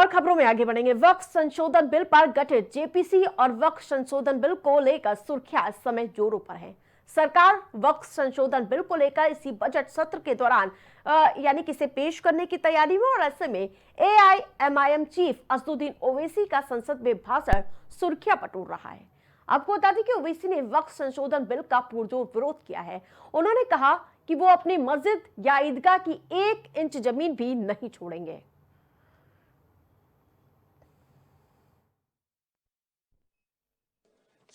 और खबरों में आगे बढ़ेंगे। वक्फ संशोधन बिल पर गठित जेपीसी और वक्फ संशोधन बिल को लेकर सुर्खियां इस समय जोरों पर है। सरकार वक्फ संशोधन बिल को लेकर इसी बजट सत्र के दौरान यानी कि इसे पेश करने की तैयारी में, और ऐसे में एआईएमआईएम चीफ असदुद्दीन ओवैसी का संसद में भाषण सुर्खियां बटोर रहा है। आपको बता दें कि ओवैसी ने वक्फ संशोधन बिल का पुरजोर विरोध किया है। उन्होंने कहा कि वो अपनी मस्जिद या ईदगाह की 1 इंच जमीन भी नहीं छोड़ेंगे।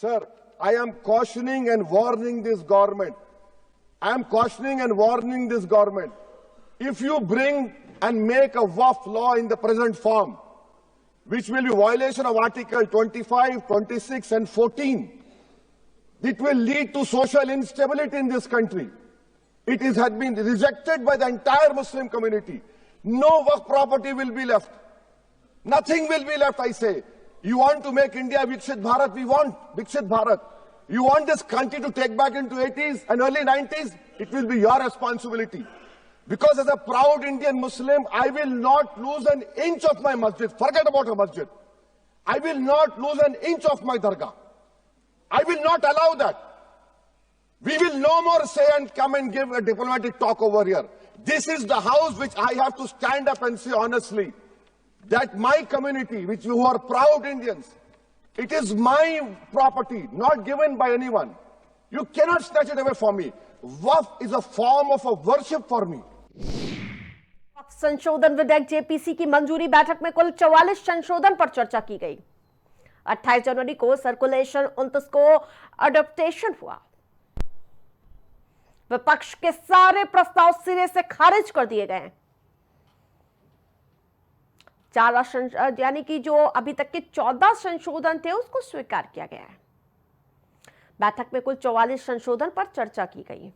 Sir, I am cautioning and warning this government. I am cautioning and warning this government. If you bring and make a Waqf law in the present form, which will be violation of Article 25, 26 and 14, it will lead to social instability in this country. It has been rejected by the entire Muslim community. No Waqf property will be left. Nothing will be left, I say. You want to make India Viksit Bharat, we want Viksit Bharat. You want this country to take back into 80s and early 90s, it will be your responsibility. Because as a proud Indian Muslim, I will not lose an inch of my masjid. Forget about a masjid. I will not lose an inch of my dargah. I will not allow that. We will no more say and come and give a diplomatic talk over here. This is the house which I have to stand up and say honestly, that my community, which you are proud Indians, it is my property, not given by anyone. You cannot snatch it away from me. Waqf is a form of a worship for me. संशोधन विधेयक JPC की मंजूरी बैठक में कुल 44 संशोधन पर चर्चा की गई। 28 जनवरी को सर्कुलेशन, 29 को अडॉप्टेशन हुआ। विपक्ष के सारे प्रस्ताव सिरे से खारिज कर दिए गए। 4 यानी कि जो अभी तक के 14 संशोधन थे उसको स्वीकार किया गया है। बैठक में कुल 44 संशोधन पर चर्चा की गई।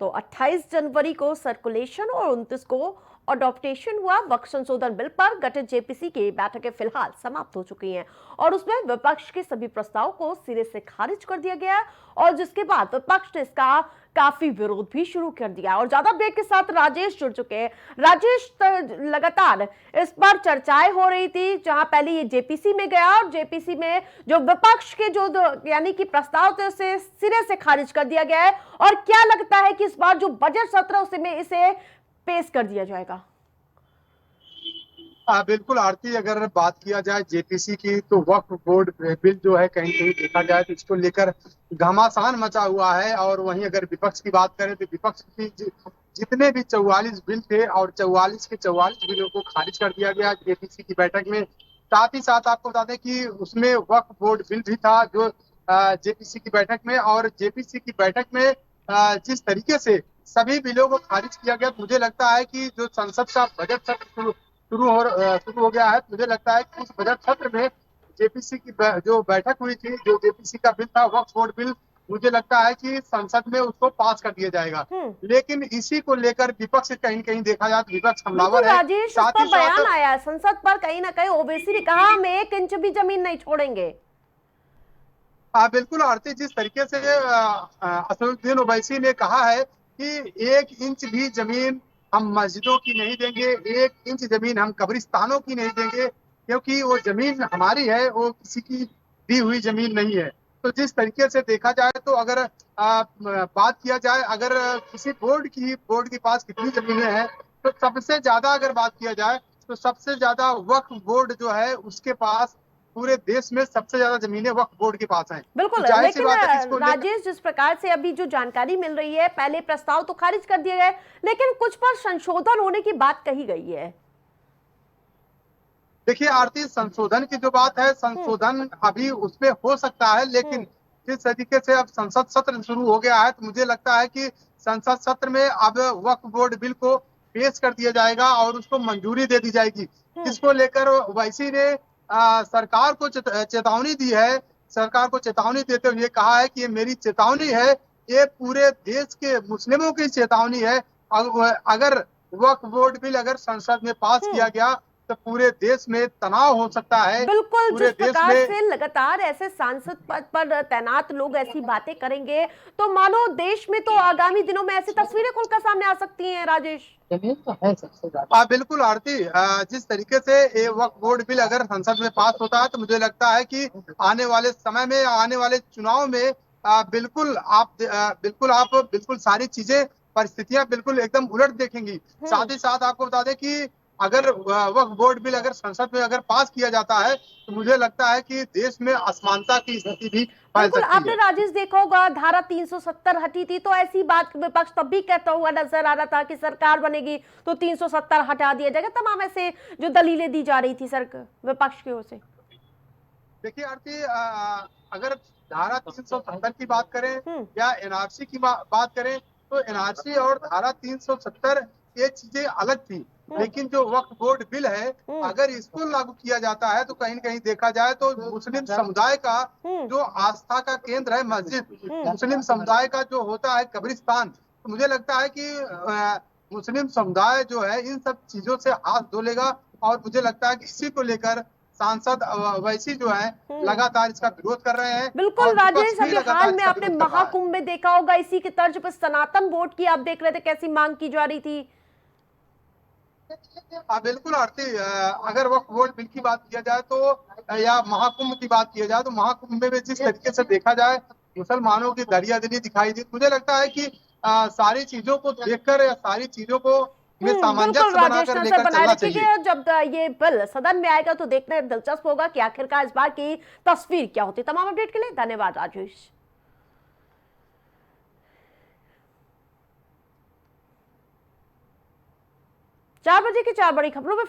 तो 28 जनवरी को सर्कुलेशन और 29 को अडॉप्टेशन हुआ। वक्फ संशोधन बिल पर गठित जेपीसी की बैठकें फिलहाल समाप्त हो चुकी हैं और उसमें विपक्ष के सभी प्रस्ताव को सिरे से खारिज कर दिया गया और जिसके बाद विपक्ष ने इसका काफी विरोध भी शुरू कर दिया। और ज्यादा अपडेट के साथ राजेश जुड़ चुके हैं। राजेश, लगातार इस पर चर्चाएं हो रही थी, जहां पहले ये जेपीसी में गया और जेपीसी में जो विपक्ष के जो यानी कि प्रस्ताव थे उसे सिरे से खारिज कर दिया गया है, और क्या लगता है कि इस बार जो बजट सत्र है उसमें इसे पेश कर दिया जाएगा? बिल्कुल आरती, अगर बात किया जाए जेपीसी की तो वक्फ बोर्ड बिल जो है कहीं कहीं देखा जाए तो इसको लेकर घमासान मचा हुआ है। और वहीं अगर विपक्ष की बात करें तो विपक्ष की जितने भी 44 बिल थे और 44 के 44 बिलों को खारिज कर दिया गया जेपीसी की बैठक में। साथ ही साथ आपको बता दें कि उसमें वक्फ बोर्ड बिल भी था जो जेपीसी की बैठक में। और जेपीसी की बैठक में जिस तरीके से सभी बिलों को खारिज किया गया, मुझे लगता है कि जो संसद का बजट सत्र शुरू हो गया है, मुझे लगता है कि उस बजट सत्र में जेपीसी की जो बैठक हुई थी, जो जेपीसी का बिल था वक्फ बोर्ड बिल, मुझे लगता है कि संसद में उसको पास कर दिया जाएगा। लेकिन इसी को लेकर विपक्ष कहीं कहीं देखा जाए तो विपक्ष हमलावर है। राजेश, इस पर बयान आया संसद पर, कहीं ना कहीं ओवैसी ने कहा हम 1 इंच भी जमीन नहीं छोड़ेंगे। बिल्कुल आरती, जिस तरीके से असदुद्दीन ओवैसी ने कहा है कि 1 इंच भी जमीन हम मस्जिदों की नहीं देंगे, 1 इंच जमीन हम कब्रिस्तानों की नहीं देंगे, क्योंकि वो जमीन हमारी है, वो किसी की दी हुई जमीन नहीं है। तो जिस तरीके से देखा जाए तो अगर बात किया जाए, अगर किसी बोर्ड के पास कितनी जमीनें हैं तो सबसे ज्यादा अगर बात किया जाए तो सबसे ज्यादा वक्फ बोर्ड जो है उसके पास पूरे देश में सबसे ज्यादा जमीनें वक्फ बोर्ड के पास हैं। बिल्कुल, लेकिन राजेश, जिस प्रकार से अभी जो जानकारी मिल रही है, पहले प्रस्ताव तो खारिज कर दिए गए लेकिन कुछ पर संशोधन होने की बात कही गई है। देखिए आरती, संशोधन की जो बात है, संशोधन अभी उसमें हो सकता है, लेकिन जिस तरीके से अब संसद सत्र शुरू हो गया है तो मुझे लगता है कि संसद सत्र में अब वक्फ बोर्ड बिल को पेश कर दिया जाएगा और उसको मंजूरी दे दी जाएगी। जिसको लेकर ओवैसी ने सरकार को चेतावनी दी है। सरकार को चेतावनी देते हुए कहा है कि ये मेरी चेतावनी है, ये पूरे देश के मुस्लिमों की चेतावनी है। अगर वक्फ बोर्ड बिल अगर संसद में पास किया गया तो पूरे देश में तनाव हो सकता है। बिल्कुल, पूरे जिस देश प्रकार में से लगातार ऐसे सांसद पद पर तैनात लोग ऐसी बातें करेंगे तो मानो देश में तो आगामी दिनों में ऐसी तस्वीरें खुलकर सामने आ सकती हैं। राजेश, बिल्कुल आरती, जिस तरीके से ये वक्फ बोर्ड बिल अगर संसद में पास होता है तो मुझे लगता है कि आने वाले समय में, आने वाले चुनाव में बिल्कुल आप बिल्कुल सारी चीजें, परिस्थितियां बिल्कुल एकदम उलट देखेंगी। साथ ही साथ आपको बता दें कि अगर वक्फ बोर्ड बिल अगर संसद में अगर पास किया जाता है तो मुझे लगता है कि देश में असमानता की स्थिति भी फैल बिल्कुल सकती आपने है। राजेश देखा होगा धारा 370 हटी थी तो ऐसी बात विपक्ष तब भी कहता हुआ नजर आ रहा था कि सरकार बनेगी तो 370 हटा दिया जाएगा। तमाम ऐसे जो दलीलें दी जा रही थी सर विपक्ष की ओर से। देखिए आरती, अगर धारा 370 की बात करें हम्म या एनआरसी की बात करें तो एनआरसी और धारा 370 ये चीजें अलग थी। लेकिन जो वक्फ बोर्ड बिल है, हम्म अगर इसको लागू किया जाता है तो कहीं न कहीं देखा जाए तो मुस्लिम समुदाय का हम्म जो आस्था का केंद्र है मस्जिद, मुस्लिम समुदाय का जो होता है कब्रिस्तान, तो मुझे लगता है कि मुस्लिम समुदाय जो है इन सब चीजों से हाथ धो लेगा। और मुझे लगता है कि इसी को लेकर सांसद वैसी जो है लगातार इसका विरोध कर रहे हैं बिल्कुल और विपक्ष राजेश, भी अभी लगातार हाल में इसका आपने विरोध कर रहा है। महाकुंभ में देखा होगा इसी की तर्ज पर सनातन बोर्ड की आप देख रहे थे कैसी मांग की जा रही थी। बिल्कुल आरती, अगर वक्फ बोर्ड बिल की बात किया जाए तो या महाकुंभ की बात किया जाए तो महाकुंभ में जिस तरीके से देखा जाए मुसलमानों की दरियादिली दिखाई दी, मुझे लगता है कि सारी चीजों को देखकर या सारी चीजों को में बिल्कुल सामंजस्य राजेश, बनाकर नजर लेकर बनाए चलना चाहिए। रखिएगा। जब ये बिल सदन में आएगा तो देखना दिलचस्प होगा कि आखिरकार इस बार की तस्वीर क्या होती। तमाम अपडेट के लिए धन्यवाद राजेश। 4 बजे की 4 बड़ी खबरों में